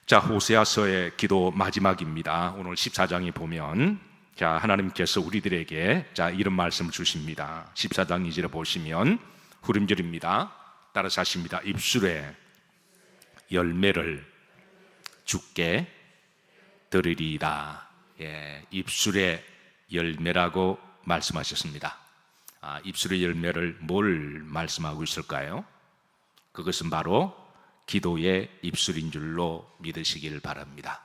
자, 호세아서의 기도 마지막입니다. 오늘 14장에 보면 하나님께서 우리들에게 이런 말씀을 주십니다. 14장 2절에 보시면 후렴절입니다. 따라서 하십니다. 입술에 열매를 주께 드리리이다. 입술의 열매라고 말씀하셨습니다. 입술의 열매를 뭘 말씀하고 있을까요? 그것은 바로 기도의 입술인 줄로 믿으시길 바랍니다.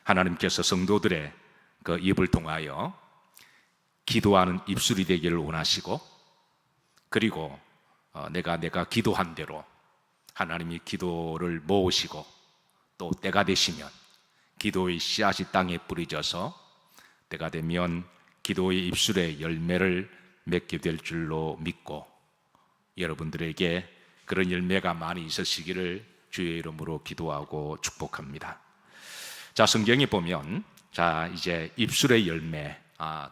하나님께서 성도들의 그 입을 통하여 기도하는 입술이 되기를 원하시고, 그리고 내가 기도한 대로 하나님이 기도를 모으시고, 또 때가 되시면 기도의 씨앗이 땅에 뿌려져서 때가 되면 기도의 입술의 열매를 맺게 될 줄로 믿고, 여러분들에게 그런 열매가 많이 있으시기를 주의 이름으로 기도하고 축복합니다. 자, 성경에 보면 이제 입술의 열매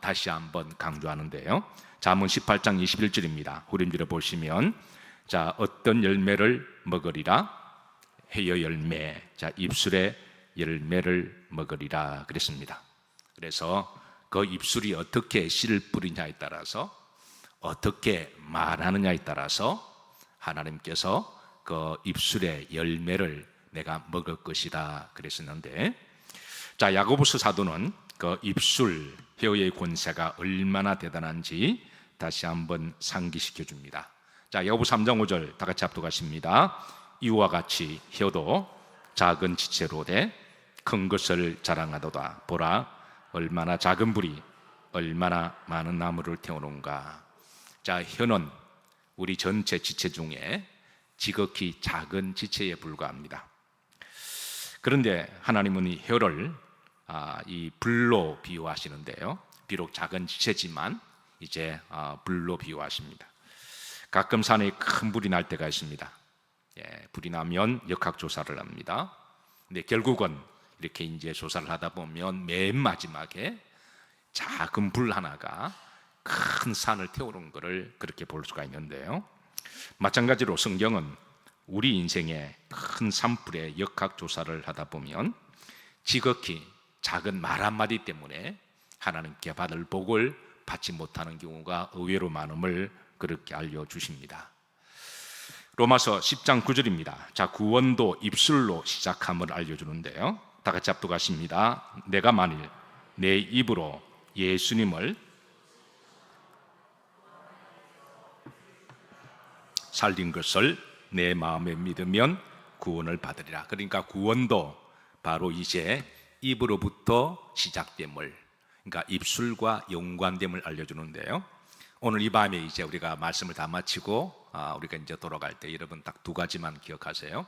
다시 한번 강조하는데요. 잠언 18장 21절입니다. 후렴절에 보시면 어떤 열매를 먹으리라? 회의 열매. 입술의 열매를 먹으리라 그랬습니다. 그래서 그 입술이 어떻게 씨를 뿌리냐에 따라서, 어떻게 말하느냐에 따라서 하나님께서 그 입술의 열매를 내가 먹을 것이다 그랬었는데, 야고보서 사도는 그 입술 혀의 권세가 얼마나 대단한지 다시 한번 상기시켜 줍니다. 야고보 3장 5절 다 같이 합독하십니다. 이와 같이 혀도 작은 지체로 돼 큰 것을 자랑하도다. 보라, 얼마나 작은 불이 얼마나 많은 나무를 태우는가. 혀는 우리 전체 지체 중에 지극히 작은 지체에 불과합니다. 그런데 하나님은 이 혀를 이 불로 비유하시는데요. 비록 작은 지체지만 이제 불로 비유하십니다. 가끔 산에 큰 불이 날 때가 있습니다. 불이 나면 역학조사를 합니다. 근데 결국은 이렇게 이제 조사를 하다 보면 맨 마지막에 작은 불 하나가 큰 산을 태우는 것을 그렇게 볼 수가 있는데요. 마찬가지로 성경은 우리 인생의 큰 산불의 역학조사를 하다 보면 지극히 작은 말 한마디 때문에 하나님께 받을 복을 받지 못하는 경우가 의외로 많음을 그렇게 알려주십니다. 로마서 10장 9절입니다. 구원도 입술로 시작함을 알려주는데요. 다 같이 합독하십니다. 내가 만일 내 입으로 예수님을 살린 것을 내 마음에 믿으면 구원을 받으리라. 그러니까 구원도 바로 이제 입으로부터 시작됨을, 그러니까 입술과 연관됨을 알려주는데요. 오늘 이 밤에 이제 우리가 말씀을 다 마치고 우리가 이제 돌아갈 때 여러분 딱 두 가지만 기억하세요.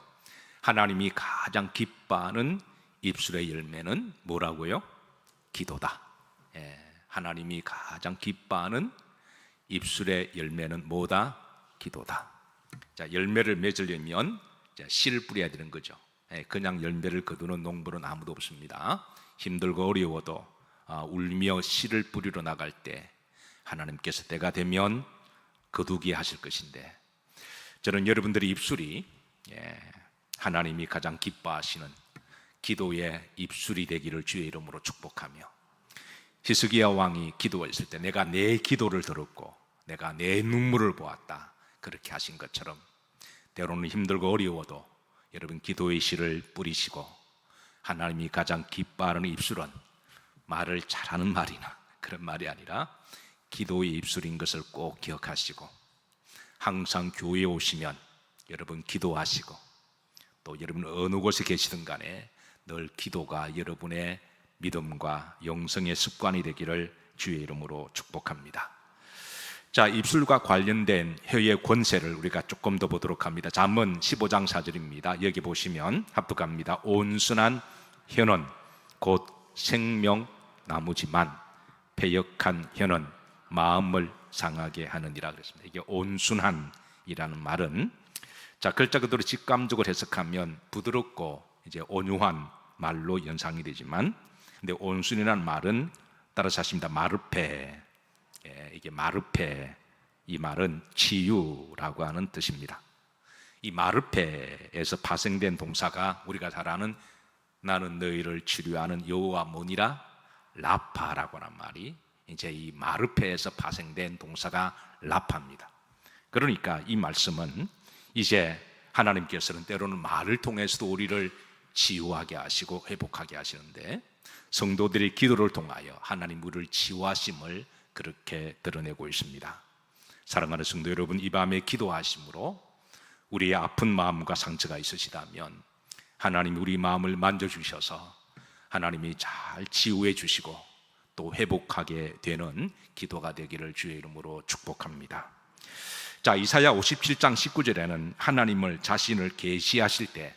하나님이 가장 기뻐하는 입술의 열매는 뭐라고요? 기도다. 하나님이 가장 기뻐하는 입술의 열매는 뭐다? 기도다. 열매를 맺으려면 씨를 뿌려야 되는 거죠. 그냥 열매를 거두는 농부는 아무도 없습니다. 힘들고 어려워도 울며 씨를 뿌리러 나갈 때 하나님께서 때가 되면 거두게 하실 것인데, 저는 여러분들의 입술이 하나님이 가장 기뻐하시는 기도의 입술이 되기를 주의 이름으로 축복하며, 히스기야 왕이 기도했을 때 내가 내 기도를 들었고 내가 내 눈물을 보았다 그렇게 하신 것처럼, 때로는 힘들고 어려워도 여러분 기도의 씨를 뿌리시고, 하나님이 가장 기뻐하는 입술은 말을 잘하는 말이나 그런 말이 아니라 기도의 입술인 것을 꼭 기억하시고, 항상 교회에 오시면 여러분 기도하시고, 또 여러분 어느 곳에 계시든 간에 늘 기도가 여러분의 믿음과 영성의 습관이 되기를 주의 이름으로 축복합니다. 입술과 관련된 혀의 권세를 우리가 조금 더 보도록 합니다. 잠언 15장 4절입니다. 여기 보시면 합독합니다. 온순한 혀는 곧 생명나무지만 패역한 혀는 마음을 상하게 하느니라 그랬습니다. 이게 온순한이라는 말은 글자 그대로 직감적으로 해석하면 부드럽고 이제 온유한 말로 연상이 되지만, 근데 온순이라는 말은 따라서 하십니다. 마르페. 이게 마르페, 이 말은 치유라고 하는 뜻입니다. 이 마르페에서 파생된 동사가 우리가 잘 아는 나는 너희를 치료하는 여호와 뭐니라? 라파라고 하는 말이 이제 이 마르페에서 파생된 동사가 라파입니다. 그러니까 이 말씀은 이제 하나님께서는 때로는 말을 통해서도 우리를 치유하게 하시고 회복하게 하시는데, 성도들의 기도를 통하여 하나님 우리를 치유하심을 그렇게 드러내고 있습니다. 사랑하는 성도 여러분, 이 밤에 기도하심으로 우리의 아픈 마음과 상처가 있으시다면 하나님 우리 마음을 만져주셔서 하나님이 잘 치유해 주시고 또 회복하게 되는 기도가 되기를 주의 이름으로 축복합니다. 자, 이사야 57장 19절에는 하나님을 자신을 계시하실 때,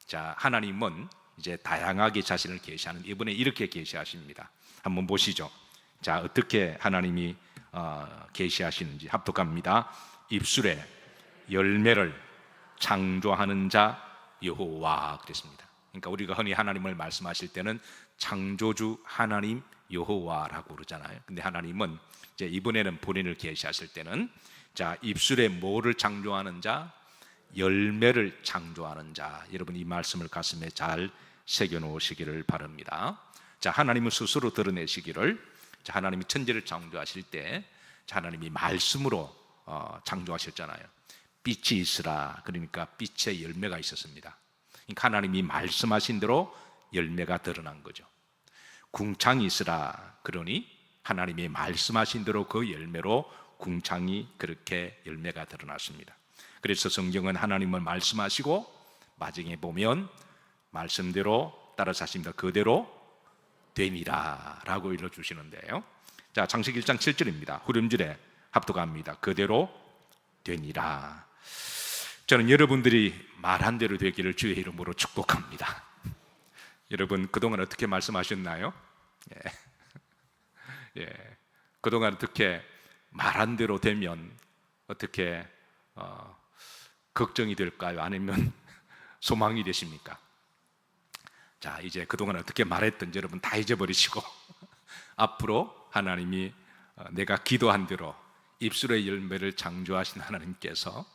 자, 하나님은 이제 다양하게 자신을 계시하는, 이번에 이렇게 계시하십니다. 한번 보시죠. 자, 어떻게 하나님이 계시하시는지 합독합니다. 입술에 열매를 창조하는 자 여호와 그랬습니다. 그러니까 우리가 흔히 하나님을 말씀하실 때는 창조주 하나님 여호와라고 그러잖아요. 근데 하나님은 이제 이번에는 본인을 계시하실 때는, 자, 입술에 뭐를 창조하는 자? 열매를 창조하는 자. 여러분 이 말씀을 가슴에 잘 새겨 놓으시기를 바랍니다. 자, 하나님은 스스로 드러내시기를, 자, 하나님이 천지를 창조하실 때, 자, 하나님이 말씀으로 창조하셨잖아요. 빛이 있으라, 그러니까 빛의 열매가 있었습니다. 그러니까 하나님이 말씀하신 대로 열매가 드러난 거죠. 궁창이 있으라, 그러니 하나님이 말씀하신 대로 그 열매로 궁창이 그렇게 열매가 드러났습니다. 그래서 성경은 하나님을 말씀하시고 마지막에 보면 말씀대로 따라서 하십니다. 그대로 되니라 라고 일러주시는데요. 자, 창세기 1장 7절입니다. 후렴절에 합독합니다. 그대로 되니라. 저는 여러분들이 말한 대로 되기를 주의 이름으로 축복합니다. 여러분 그동안 어떻게 말씀하셨나요? 그동안 어떻게 말한 대로 되면 어떻게 걱정이 될까요? 아니면 소망이 되십니까? 자, 이제 그동안 어떻게 말했든지 여러분 다 잊어버리시고 앞으로 하나님이 내가 기도한 대로 입술의 열매를 창조하신 하나님께서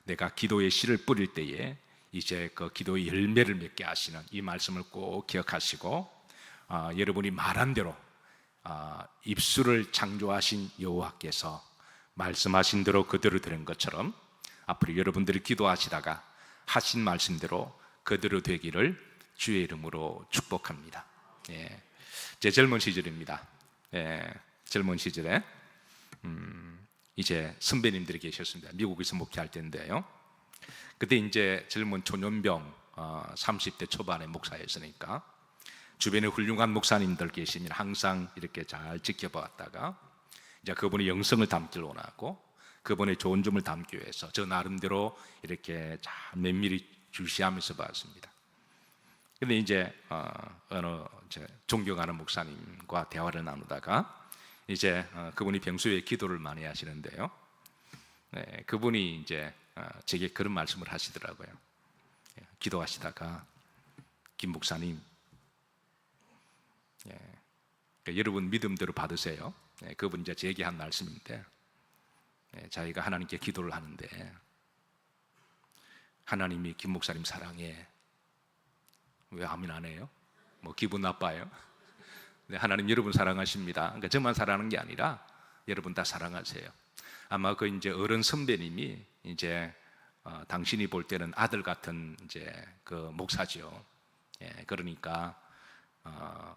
내가 기도의 씨를 뿌릴 때에 이제 그 기도의 열매를 맺게 하시는 이 말씀을 꼭 기억하시고, 여러분이 말한 대로 입술을 창조하신 여호와께서 말씀하신 대로 그대로 되는 것처럼 앞으로 여러분들이 기도하시다가 하신 말씀대로 그대로 되기를 주의 이름으로 축복합니다. 제 젊은 시절입니다. 젊은 시절에 이제 선배님들이 계셨습니다. 미국에서 목회할 때인데요. 그때 이제 젊은 초년병 30대 초반의 목사였으니까 주변에 훌륭한 목사님들 계시면 항상 이렇게 잘 지켜봤다가 이제 그분의 영성을 담기를 원하고 그분의 좋은 점을 담기 위해서 저 나름대로 이렇게 잘 면밀히 주시하면서 봤습니다. 근데 이제 어느 존경하는 목사님과 대화를 나누다가 이제 그분이 평소에 기도를 많이 하시는데요. 그분이 이제 제게 그런 말씀을 하시더라고요. 기도하시다가 김 목사님, 그러니까 여러분 믿음대로 받으세요. 그분 이제 제게 한 말씀인데, 자기가 하나님께 기도를 하는데 하나님이 김 목사님 사랑해. 왜 아멘 안 해요? 뭐 기분 나빠요? 네, 하나님 여러분 사랑하십니다. 그러니까 저만 사랑하는 게 아니라 여러분 다 사랑하세요. 아마 그 이제 어른 선배님이 이제 당신이 볼 때는 아들 같은 이제 그 목사죠. 그러니까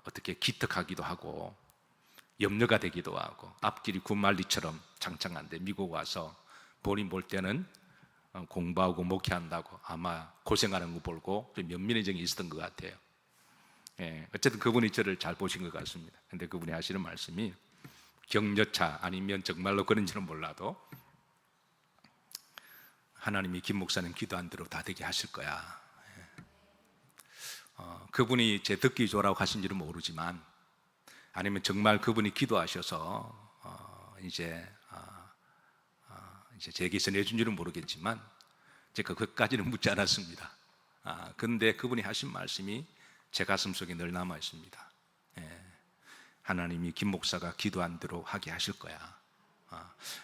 어떻게 기특하기도 하고 염려가 되기도 하고 앞길이 군말리처럼 장창한데 미국 와서 본인 볼 때는 공부하고 목회한다고 아마 고생하는 거 보고 좀 면밀해정이 있었던 것 같아요. 어쨌든 그분이 저를 잘 보신 것 같습니다. 근데 그분이 하시는 말씀이 격려차 아니면 정말로 그런지는 몰라도 하나님이 김 목사님 기도한 대로 다 되게 하실 거야. 그분이 제 듣기 좋으라고 하신지는 모르지만 아니면 정말 그분이 기도하셔서 이제 제게서 내준 줄은 모르겠지만 제가 그것까지는 묻지 않았습니다. 근데 그분이 하신 말씀이 제 가슴 속에 늘 남아 있습니다. 하나님이 김 목사가 기도한 대로 하게 하실 거야.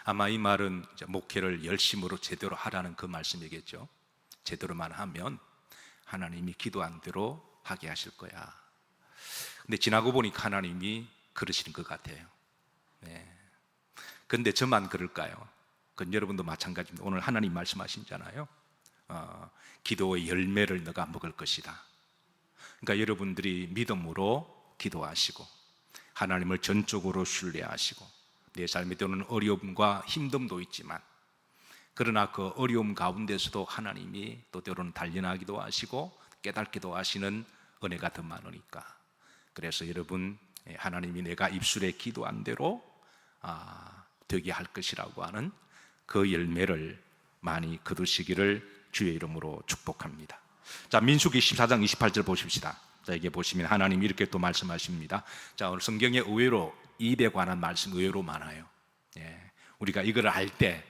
아마 이 말은 이제 목회를 열심으로 제대로 하라는 그 말씀이겠죠. 제대로만 하면 하나님이 기도한 대로 하게 하실 거야. 근데 지나고 보니까 하나님이 그러시는 것 같아요. 네. 근데 저만 그럴까요? 그건 여러분도 마찬가지입니다. 오늘 하나님 말씀하신잖아요. 기도의 열매를 너가 먹을 것이다. 그러니까 여러분들이 믿음으로 기도하시고 하나님을 전적으로 신뢰하시고 내 삶에 때로는 어려움과 힘듦도 있지만 그러나 그 어려움 가운데서도 하나님이 또 때로는 단련하기도 하시고 깨닫기도 하시는 은혜가 더 많으니까. 그래서 여러분, 하나님이 내가 입술에 기도한 대로 되게 할 것이라고 하는 그 열매를 많이 거두시기를 주의 이름으로 축복합니다. 자, 민수기 14장 28절 보십시다. 자, 이게 보시면 하나님이 이렇게 또 말씀하십니다. 자, 오늘 성경에 의외로 입에 관한 말씀 의외로 많아요. 예, 우리가 이걸 알 때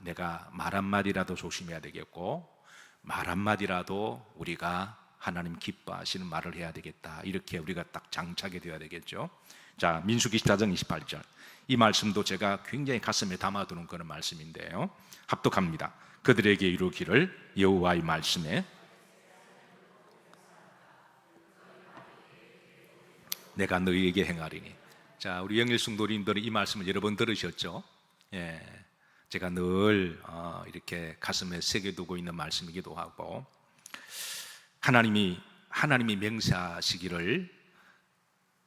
내가 말 한마디라도 조심해야 되겠고 말 한마디라도 우리가 하나님 기뻐하시는 말을 해야 되겠다, 이렇게 우리가 딱 장착이 되어야 되겠죠. 자, 민수기 14장 28절, 이 말씀도 제가 굉장히 가슴에 담아두는 그런 말씀인데요, 합독합니다. 그들에게 이루기를 여호와의 말씀에 내가 너희에게 행하리니. 자, 우리 영일 성도님들은 이 말씀을 여러 번 들으셨죠? 예, 제가 늘 이렇게 가슴에 새겨두고 있는 말씀이기도 하고, 하나님이 맹세하시기를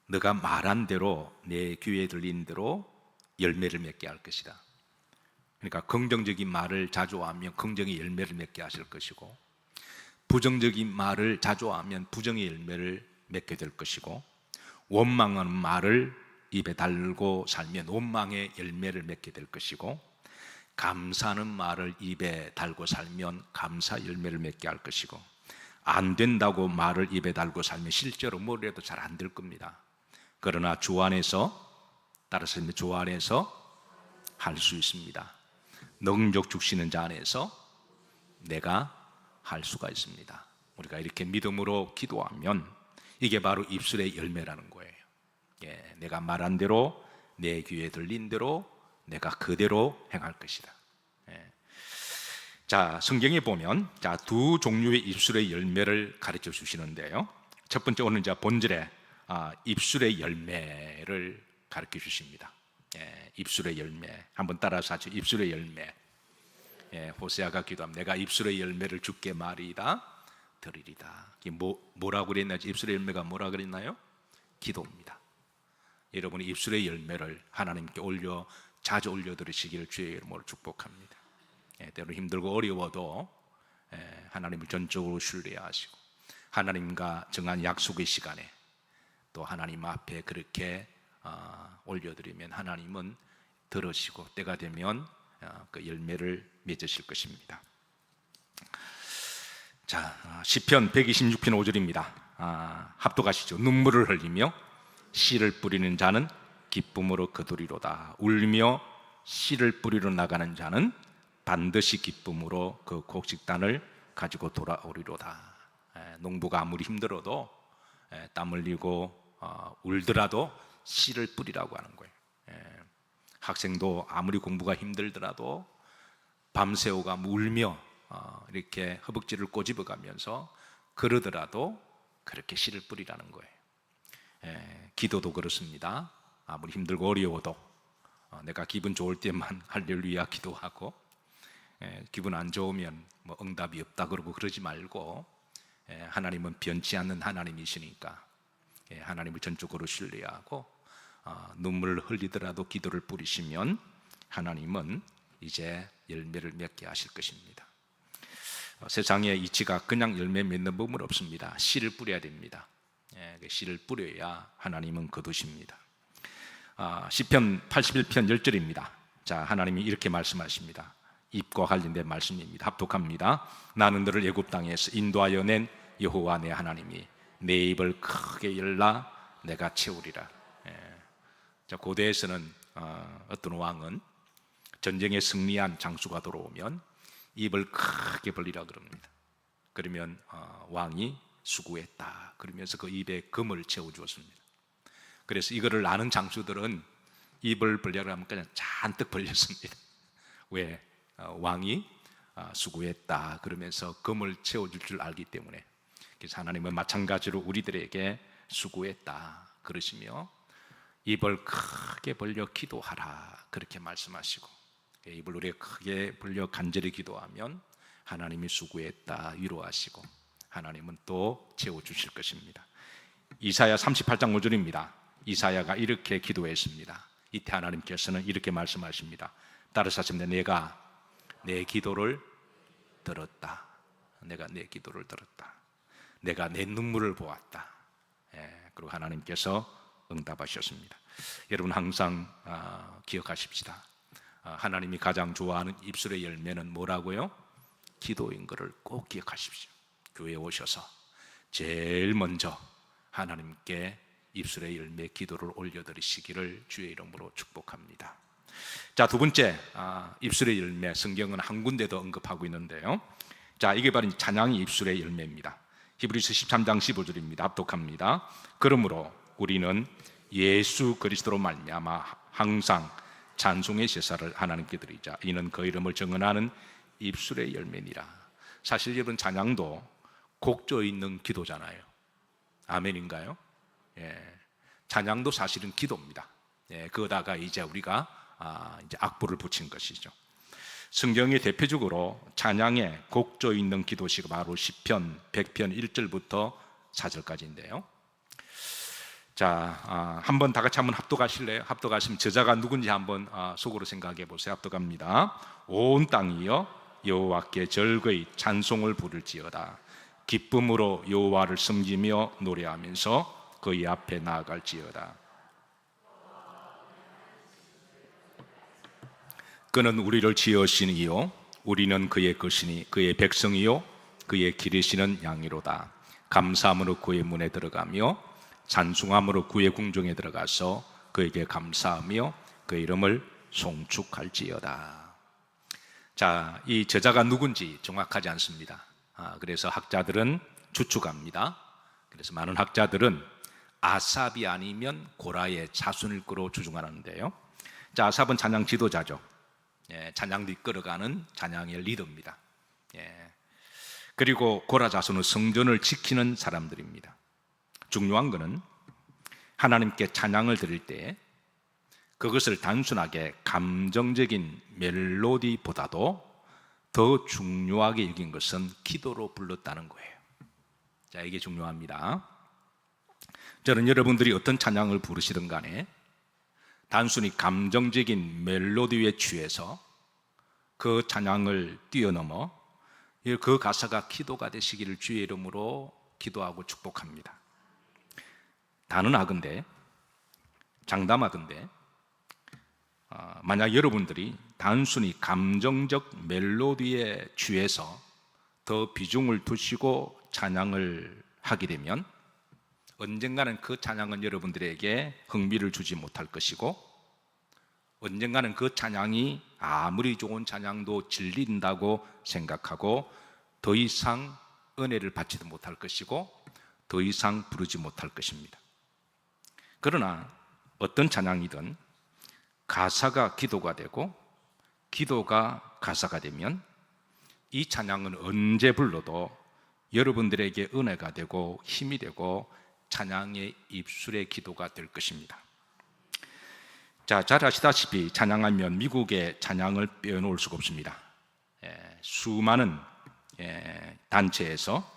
너가 말한 대로 내 귀에 들린 대로 열매를 맺게 할 것이다. 그러니까 긍정적인 말을 자주 하면 긍정의 열매를 맺게 하실 것이고, 부정적인 말을 자주 하면 부정의 열매를 맺게 될 것이고, 원망하는 말을 입에 달고 살면 원망의 열매를 맺게 될 것이고, 감사하는 말을 입에 달고 살면 감사 열매를 맺게 할 것이고, 안 된다고 말을 입에 달고 살면 실제로 뭘 해도 잘 안 될 겁니다. 그러나 주 안에서, 따라서 주 안에서 할 수 있습니다. 능력 주시는 자 안에서 내가 할 수가 있습니다. 우리가 이렇게 믿음으로 기도하면 이게 바로 입술의 열매라는 거예요. 예, 내가 말한 대로 내 귀에 들린 대로 내가 그대로 행할 것이다. 예. 자, 성경에 보면 두 종류의 입술의 열매를 가르쳐 주시는데요, 첫 번째 오늘 본절에 입술의 열매를 가르쳐 주십니다. 예, 입술의 열매 한번 따라서 하죠. 입술의 열매. 예, 호세아가 기도합니다. 내가 입술의 열매를 주께 말이다 드리리다. 뭐라고 그랬나요? 입술의 열매가 뭐라 그랬나요? 기도입니다. 여러분이 입술의 열매를 하나님께 자주 올려드리시기를 주의 이름으로 축복합니다. 예, 때로 힘들고 어려워도 하나님을 전적으로 신뢰하시고 하나님과 정한 약속의 시간에 또 하나님 앞에 그렇게 올려드리면 하나님은 들으시고 때가 되면 그 열매를 맺으실 것입니다. 자, 시편 126편 5절입니다. 합독하시죠. 눈물을 흘리며 씨를 뿌리는 자는 기쁨으로 거두리로다. 울며 씨를 뿌리러 나가는 자는 반드시 기쁨으로 그 곡식단을 가지고 돌아오리로다. 농부가 아무리 힘들어도 땀 흘리고 울더라도 씨를 뿌리라고 하는 거예요. 학생도 아무리 공부가 힘들더라도 밤새우가 울며 이렇게 허벅지를 꼬집어가면서 그러더라도 그렇게 씨를 뿌리라는 거예요. 기도도 그렇습니다. 아무리 힘들고 어려워도 내가 기분 좋을 때만 할렐루야 기도하고 기분 안 좋으면 뭐 응답이 없다 그러고 그러지 말고, 하나님은 변치 않는 하나님이시니까 하나님을 전적으로 신뢰하고 눈물을 흘리더라도 기도를 뿌리시면 하나님은 이제 열매를 맺게 하실 것입니다. 세상에 이치가 그냥 열매 맺는 법은 없습니다. 씨를 뿌려야 됩니다. 씨를 뿌려야 하나님은 거두십니다. 시편 81편 10절입니다. 자, 하나님이 이렇게 말씀하십니다. 입과 관련된 말씀입니다. 합독합니다. 나는 너를 애굽 땅에서 인도하여 낸 여호와 내 하나님이 내 입을 크게 열라 내가 채우리라. 자, 고대에서는 어떤 왕은 전쟁에 승리한 장수가 들어오면 입을 크게 벌리라 그럽니다. 그러면 왕이 수고했다 그러면서 그 입에 금을 채워주었습니다. 그래서 이거를 아는 장수들은 입을 벌려고 하면 그냥 잔뜩 벌렸습니다. 왜? 왕이 수고했다 그러면서 금을 채워줄 줄 알기 때문에. 그래서 하나님은 마찬가지로 우리들에게 수고했다 그러시며 입을 크게 벌려 기도하라 그렇게 말씀하시고, 입을 우리가 크게 벌려 간절히 기도하면 하나님이 수고했다 위로하시고 하나님은 또 채워주실 것입니다. 이사야 38장 5절입니다. 이사야가 이렇게 기도했습니다. 이때 하나님께서는 이렇게 말씀하십니다. 따라서 하십니다. 내가 내 기도를 들었다. 내가 내 기도를 들었다. 내가 내 눈물을 보았다. 그리고 하나님께서 응답하셨습니다. 여러분 항상 기억하십시다. 하나님이 가장 좋아하는 입술의 열매는 뭐라고요? 기도인 것을 꼭 기억하십시오. 교회에 오셔서 제일 먼저 하나님께 입술의 열매 기도를 올려드리시기를 주의 이름으로 축복합니다. 자, 두 번째, 입술의 열매, 성경은 한 군데도 언급하고 있는데요. 자, 이게 바로 찬양이 입술의 열매입니다. 히브리서 13장 15절입니다. 합독합니다. 그러므로 우리는 예수 그리스도로 말미암아 항상 찬송의 제사를 하나님께 드리자. 이는 그 이름을 정언하는 입술의 열매니라. 사실 여러분 찬양도 곡조 있는 기도잖아요. 아멘인가요? 찬양도 사실은 기도입니다. 그러다가 이제 우리가 이제 악보를 붙인 것이죠. 성경의 대표적으로 찬양의 곡조 있는 기도시가 바로 시편 100편 1절부터 4절까지인데요. 자, 한번 다 같이 한번 합독하실래요? 합독하시면 저자가 누군지 한번 속으로 생각해 보세요. 합독합니다. 온 땅이여 여호와께 절거히 찬송을 부를지어다. 기쁨으로 여호와를 섬기며 노래하면서 그의 앞에 나아갈지어다. 그는 우리를 지으신 이요 우리는 그의 것이니 그의 백성이요 그의 기르시는 양이로다. 감사함으로 그의 문에 들어가며 찬송함으로 그의 궁정에 들어가서 그에게 감사하며 그의 이름을 송축할지어다. 자, 이 저자가 누군지 정확하지 않습니다. 그래서 학자들은 추측합니다. 그래서 많은 학자들은 아삽이 아니면 고라의 자손일 거로 추정하는데요. 자, 아삽은 찬양 지도자죠. 찬양 이끌어가는 찬양의 리더입니다. 그리고 고라 자손은 성전을 지키는 사람들입니다. 중요한 것은 하나님께 찬양을 드릴 때 그것을 단순하게 감정적인 멜로디보다도 더 중요하게 여긴 것은 기도로 불렀다는 거예요. 자, 이게 중요합니다. 저는 여러분들이 어떤 찬양을 부르시든 간에 단순히 감정적인 멜로디에 취해서 그 찬양을 뛰어넘어 그 가사가 기도가 되시기를 주의 이름으로 기도하고 축복합니다. 단언하건대, 장담하건대 만약 여러분들이 단순히 감정적 멜로디에 취해서 더 비중을 두시고 찬양을 하게 되면 언젠가는 그 찬양은 여러분들에게 흥미를 주지 못할 것이고 언젠가는 그 찬양이 아무리 좋은 찬양도 질린다고 생각하고 더 이상 은혜를 받지도 못할 것이고 더 이상 부르지 못할 것입니다. 그러나 어떤 찬양이든 가사가 기도가 되고 기도가 가사가 되면 이 찬양은 언제 불러도 여러분들에게 은혜가 되고 힘이 되고 찬양의 입술의 기도가 될 것입니다. 자, 잘 아시다시피 찬양하면 미국의 찬양을 빼놓을 수가 없습니다. 수많은 단체에서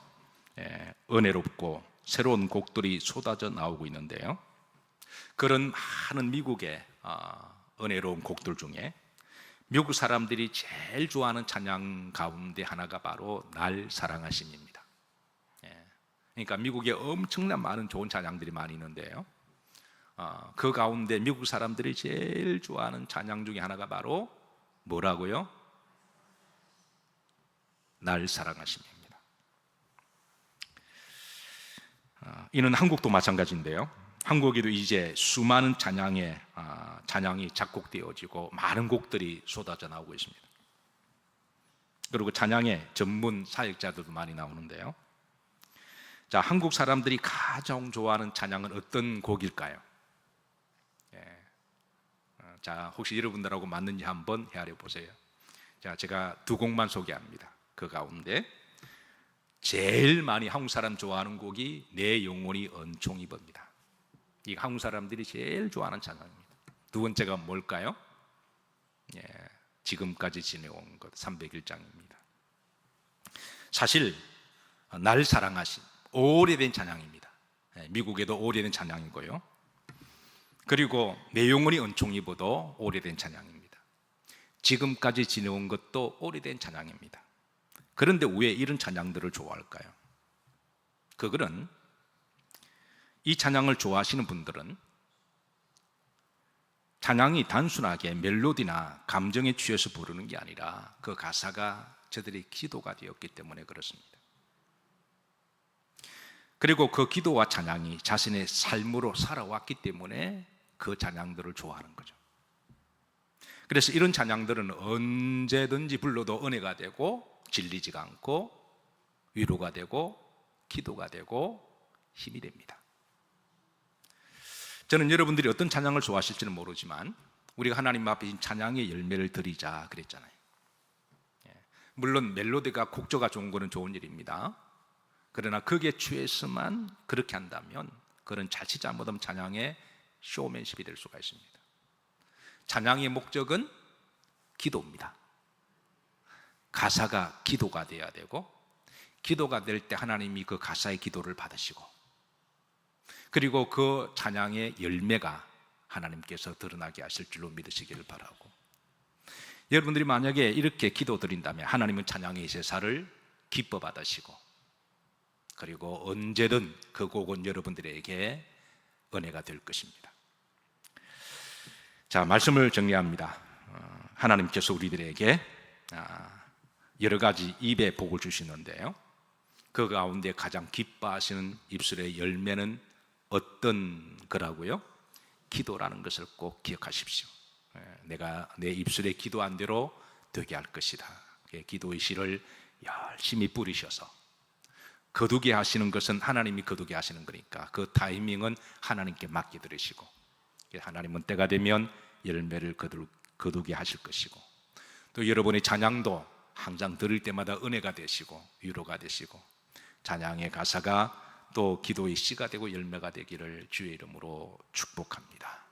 은혜롭고 새로운 곡들이 쏟아져 나오고 있는데요. 그런 많은 미국의 은혜로운 곡들 중에 미국 사람들이 제일 좋아하는 찬양 가운데 하나가 바로 날 사랑하심입니다. 그러니까 미국에 엄청난 많은 좋은 찬양들이 많이 있는데요. 그 가운데 미국 사람들이 제일 좋아하는 찬양 중에 하나가 바로 뭐라고요? 날 사랑하심입니다. 이는 한국도 마찬가지인데요. 한국에도 이제 수많은 찬양이 작곡되어지고 많은 곡들이 쏟아져 나오고 있습니다. 그리고 찬양의 전문 사역자들도 많이 나오는데요. 자, 한국 사람들이 가장 좋아하는 찬양은 어떤 곡일까요? 자, 혹시 여러분들하고 맞는지 한번 헤아려 보세요. 자, 제가 두 곡만 소개합니다. 그 가운데 제일 많이 한국 사람 좋아하는 곡이 내 영혼이 은총이 봅니다. 이 한국 사람들이 제일 좋아하는 찬양입니다. 두 번째가 뭘까요? 예, 지금까지 지내온 것 301장입니다. 사실 날 사랑하신 오래된 찬양입니다. 예, 미국에도 오래된 찬양이고요. 그리고 내 영혼이 은총이 보도 오래된 찬양입니다. 지금까지 지내온 것도 오래된 찬양입니다. 그런데 왜 이런 찬양들을 좋아할까요? 그거는 이 찬양을 좋아하시는 분들은 찬양이 단순하게 멜로디나 감정에 취해서 부르는 게 아니라 그 가사가 저들의 기도가 되었기 때문에 그렇습니다. 그리고 그 기도와 찬양이 자신의 삶으로 살아왔기 때문에 그 찬양들을 좋아하는 거죠. 그래서 이런 찬양들은 언제든지 불러도 은혜가 되고 질리지가 않고 위로가 되고 기도가 되고 힘이 됩니다. 저는 여러분들이 어떤 찬양을 좋아하실지는 모르지만 우리가 하나님 앞에 찬양의 열매를 드리자 그랬잖아요. 물론 멜로디가 곡조가 좋은 거는 좋은 일입니다. 그러나 거기에 취해서만 그렇게 한다면 그런 자칫 잘못하면 찬양의 쇼맨십이 될 수가 있습니다. 찬양의 목적은 기도입니다. 가사가 기도가 돼야 되고 기도가 될 때 하나님이 그 가사의 기도를 받으시고 그리고 그 찬양의 열매가 하나님께서 드러나게 하실 줄로 믿으시기를 바라고, 여러분들이 만약에 이렇게 기도 드린다면 하나님은 찬양의 제사를 기뻐 받으시고 그리고 언제든 그 곡은 여러분들에게 은혜가 될 것입니다. 자, 말씀을 정리합니다. 하나님께서 우리들에게 여러 가지 입에 복을 주시는데요, 그 가운데 가장 기뻐하시는 입술의 열매는 어떤 거라고요? 기도라는 것을 꼭 기억하십시오. 내가 내 입술에 기도한 대로 되게 할 것이다. 기도의 씨를 열심히 뿌리셔서 거두게 하시는 것은 하나님이 거두게 하시는 거니까 그 타이밍은 하나님께 맡겨드리시고 하나님은 때가 되면 열매를 거두게 하실 것이고, 또 여러분의 찬양도 항상 들을 때마다 은혜가 되시고 위로가 되시고 찬양의 가사가 또 기도의 씨가 되고 열매가 되기를 주의 이름으로 축복합니다.